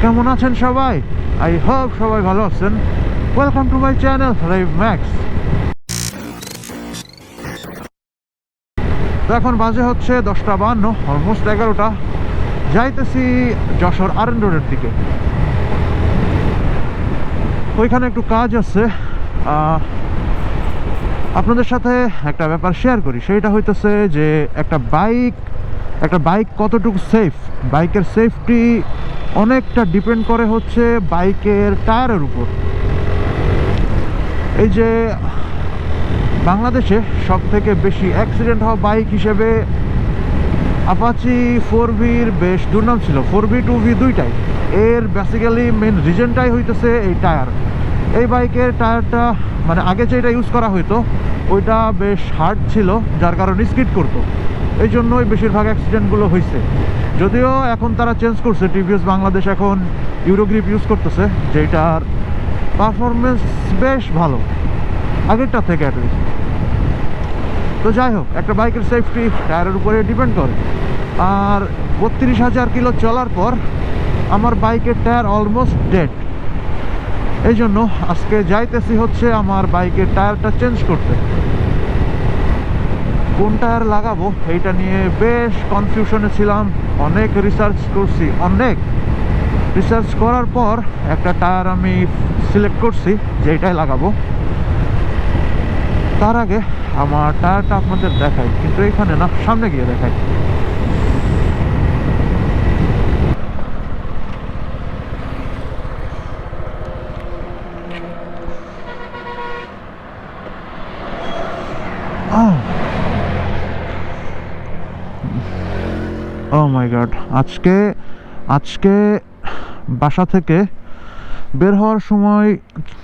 কেমন আছেন সবাই? আই হোপ সবাই ভালো আছেন। Welcome to my channel RevMax। তো এখন বাজে হচ্ছে 10:52, অলমোস্ট 11টা। যাইতেছি যশোর আরএন রোডের দিকে। ওইখানে একটু কাজ আছে। আপনাদের সাথে একটা ব্যাপার শেয়ার করি, সেইটা হইতেছে যে একটা বাইক কতটুকু সেফ, বাইকের সেফটি অনেকটা ডিপেন্ড করে হচ্ছে বাইকের টায়ারের উপর। এই যে বাংলাদেশে সব থেকে বেশি অ্যাক্সিডেন্ট হওয়া বাইক হিসেবে অ্যাপাচি 4Vর বেশ দুর্নাম ছিল, 4V 2V দুইটাই। এর বেসিক্যালি মেন রিজনটাই হইতেছে এই টায়ার। এই বাইকের টায়ারটা মানে আগে যেটা ইউজ করা হইতো ওইটা বেশ হার্ড ছিল, যার কারণে স্কিড করতো, এই জন্যই বেশিরভাগ অ্যাক্সিডেন্টগুলো হয়েছে। যদিও এখন তারা চেঞ্জ করছে, টিভিএস বাংলাদেশ এখন ইউরোগ্রিপ ইউজ করতেছে, যেটার পারফরমেন্স বেশ ভালো আগেরটা থেকে অ্যাটলিস্ট। তো যাই হোক, একটা বাইকের সেফটি টায়ারের উপরে ডিপেন্ড করে। আর 32,000 কিলো চলার পর আমার বাইকের টায়ার অলমোস্ট ডেড। এই জন্য আজকে যাইতেছি হচ্ছে আমার বাইকের টায়ারটা চেঞ্জ করতে। কোন টায়ার লাগাবো এইটা নিয়ে বেশ কনফিউশনে ছিলাম, অনেক রিসার্চ করছি। অনেক রিসার্চ করার পর একটা টায়ার আমি সিলেক্ট করছি যেটাই লাগাবো। তার আগে আমার টায়ারটা আপনাদের দেখাই, কিন্তু এখানে না, সামনে গিয়ে দেখাই। ও মাই গড, আজকে বাসা থেকে বের হওয়ার সময়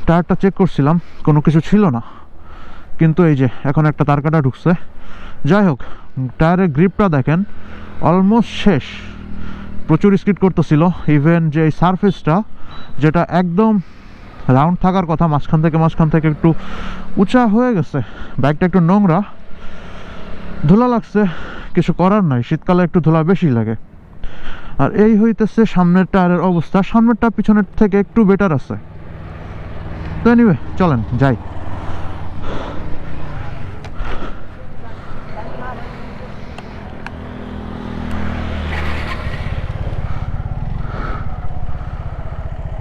টায়ারটা চেক করছিলাম, কোনো কিছু ছিল না, কিন্তু এই যে এখন একটা তার কাটা ঢুকছে। যাই হোক, টায়ারের গ্রিপটা দেখেন অলমোস্ট শেষ, প্রচুর স্কিড করতেছিল। ইভেন যে সারফেসটা যেটা একদম রাউন্ড থাকার কথা, মাঝখান থেকে একটু উঁচা হয়ে গেছে। বাইকটা একটু নোংরা, ধুলা লাগছে, কিছু করার নাই, শীতকালে একটু ধুলা বেশি লাগে। আর এই হইতেছে সামনের টায়ারের অবস্থা। সামনেরটা পিছনের থেকে একটু বেটার আছে। তো এনিওয়ে, চলেন যাই।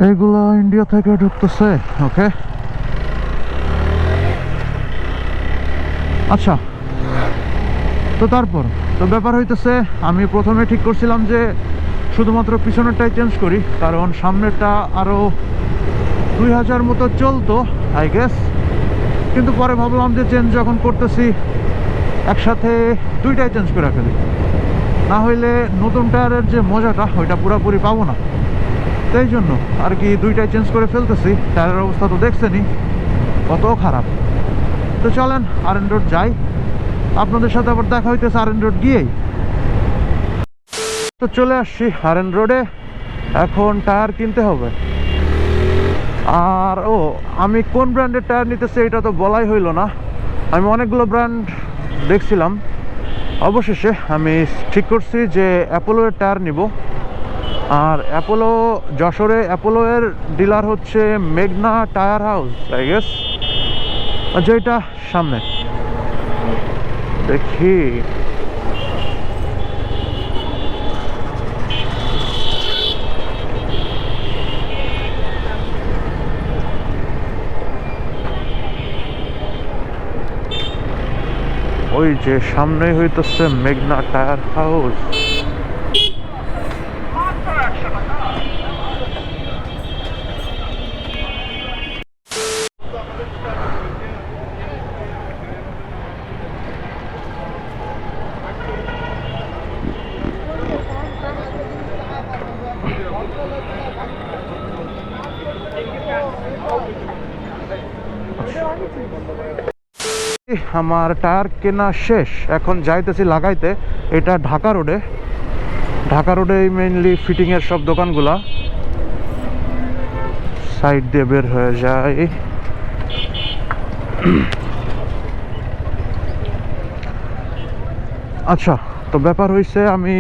এইগুলো ইন্ডিয়া থেকে ঢুকতেছে। ওকে, আচ্ছা। তো ব্যাপার হইতেছে, আমি প্রথমে ঠিক করছিলাম যে শুধুমাত্র পিছনেরটাই চেঞ্জ করি, কারণ সামনেরটা আরও 2000 মতো চলতো আই গেস। কিন্তু পরে ভাবলাম যে চেঞ্জ যখন করতেছি একসাথে দুইটাই চেঞ্জ করে ফেলি, না হইলে নতুন টায়ারের যে মজাটা ওইটা পুরোপুরি পাবো না। সেই জন্য আর কি দুইটাই চেঞ্জ করে ফেলতেছি। টায়ারের অবস্থা তো দেখছেনই কত খারাপ। তো চলেন আরএন রোড যাই, আপনাদের সাথে আবার দেখা হইতেছে আরএন রোড গিয়েই। তো চলে আসছি আরএন রোডে, এখন টায়ার কিনতে হবে। আর আমি কোন ব্র্যান্ডের টায়ার নিতেছি এটা তো বলাই হইল না। আমি অনেকগুলো ব্র্যান্ড দেখছিলাম, অবশেষে আমি ঠিক করছি যে অ্যাপোলোর টায়ার নিব। আর অ্যাপোলো, যশোরে অ্যাপোলো এর ডিলার হচ্ছে মেঘনা টায়ার হাউস আই গেস, যেটা সামনে দেখি। ওই যে সামনে হইতেছে মেঘনা টায়ার হাউস। আমার টায়ার কেনা শেষ, এখন যাইতেছি লাগাইতে। এটা ঢাকা রোডে মেইনলি ফিটিংয়ের সব দোকানগুলা, সাইড দিয়ে বের হয়ে যায়। আচ্ছা, তো ব্যাপার হইছে আমি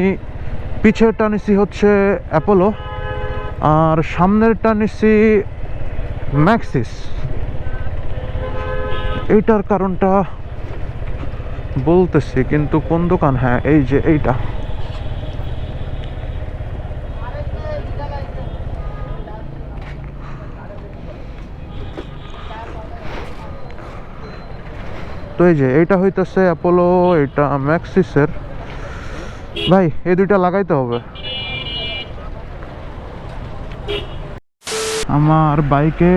পিছেরটা নিছি হচ্ছে অ্যাপোলো, আর সামনেরটা নিচ্ছি ম্যাক্সিস। এইটার কারণটা বলতেছি, কিন্তু কোন দোকান? হ্যাঁ, এই যে এইটা। তো এই যে এইটা হইতেছে অ্যাপোলো, এটা ম্যাক্সিসের। ভাই এই দুইটা লাগাইতে হবে। আমার বাইকে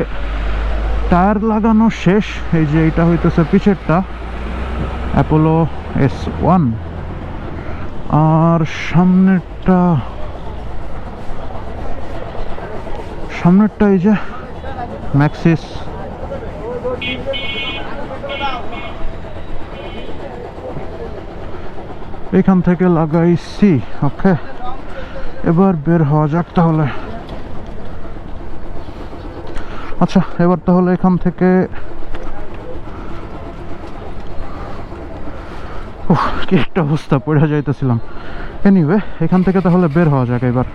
টায়ার লাগানো শেষ। এই যে এটা হইতেছে পিছেরটা, অ্যাপোলো S1। আর সামনেরটা এই যে ম্যাক্সিস। এখান থেকে লাগাইছি। ওকে, এবার বের হওয়া যাক তাহলে। আচ্ছা, এবার তাহলে এখান থেকে কি একটা অবস্থা, পড়ে যাইতেছিলাম। এনিওয়ে, এখান থেকে তাহলে বের হওয়া যাক এবার।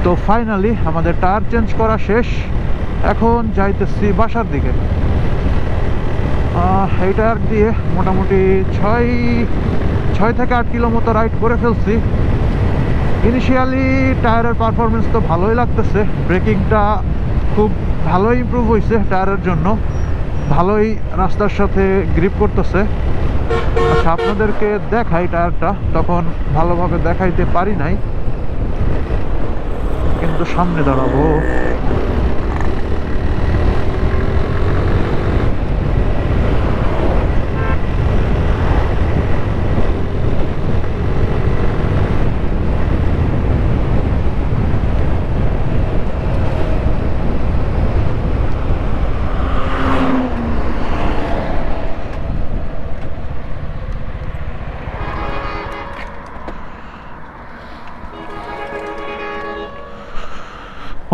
তো ফাইনালি আমাদের টায়ার চেঞ্জ করা শেষ। এখন যাইতেছি বাসার দিকে। এই টায়ার দিয়ে মোটামুটি 6 থেকে 8 কিলো মতো রাইড করে ফেলছি। ইনিশিয়ালি টায়ারের পারফরমেন্স তো ভালোই লাগতেছে, ব্রেকিংটা খুব ভালোই ইমপ্রুভ হয়েছে টায়ারের জন্য, ভালোই রাস্তার সাথে গ্রিপ করতেছে। আচ্ছা, আপনাদেরকে দেখাই টায়ারটা, তখন ভালোভাবে দেখাইতে পারি নাই, কিন্তু সামনে দাঁড়াবো।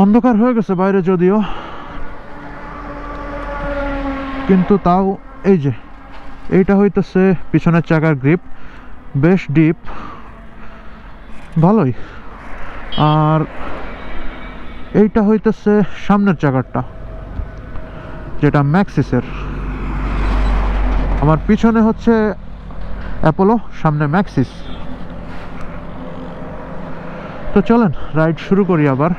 অন্ধকার হয়ে গেছে বাইরে যদিও, কিন্তু তাও এই যে এইটা হইতেছে পিছনের চাকার গ্রিপ, বেশ ডিপ, ভালোই। আর এইটা হইতেছে সামনের চাকারটা, যেটা ম্যাক্সিসের। আমার পিছনে হচ্ছে অ্যাপোলো, সামনে ম্যাক্সিস। তো চলেন রাইড শুরু করি আবার।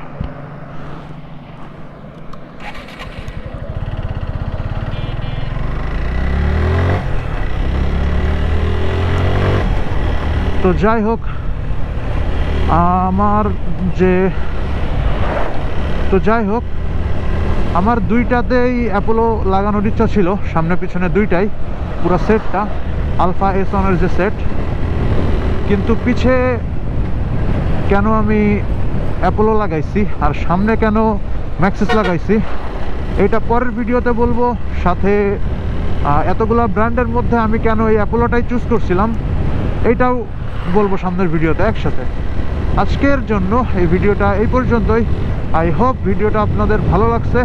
তো যাই হোক, আমার দুইটাতেই অ্যাপোলো লাগানোর ইচ্ছা ছিল, সামনে পিছনে দুইটাই, পুরো সেটটা, আলফা S1-এর যে সেট। কিন্তু পিছে কেন আমি অ্যাপোলো লাগাইছি আর সামনে কেন ম্যাক্সিস লাগাইছি, এটা পরের ভিডিওতে বলবো। সাথে এতগুলো ব্র্যান্ডের মধ্যে আমি কেন এই অ্যাপোলোটাই চুজ করছিলাম, এইটাও বলবো সামনের ভিডিওতে একসাথে। আজকের জন্য এই ভিডিওটা এই পর্যন্তই। আই হোপ ভিডিওটা আপনাদের ভালো লাগছে।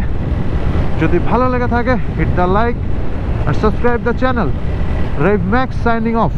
যদি ভালো লেগে থাকে, hit the like and subscribe the channel. RevMax signing off.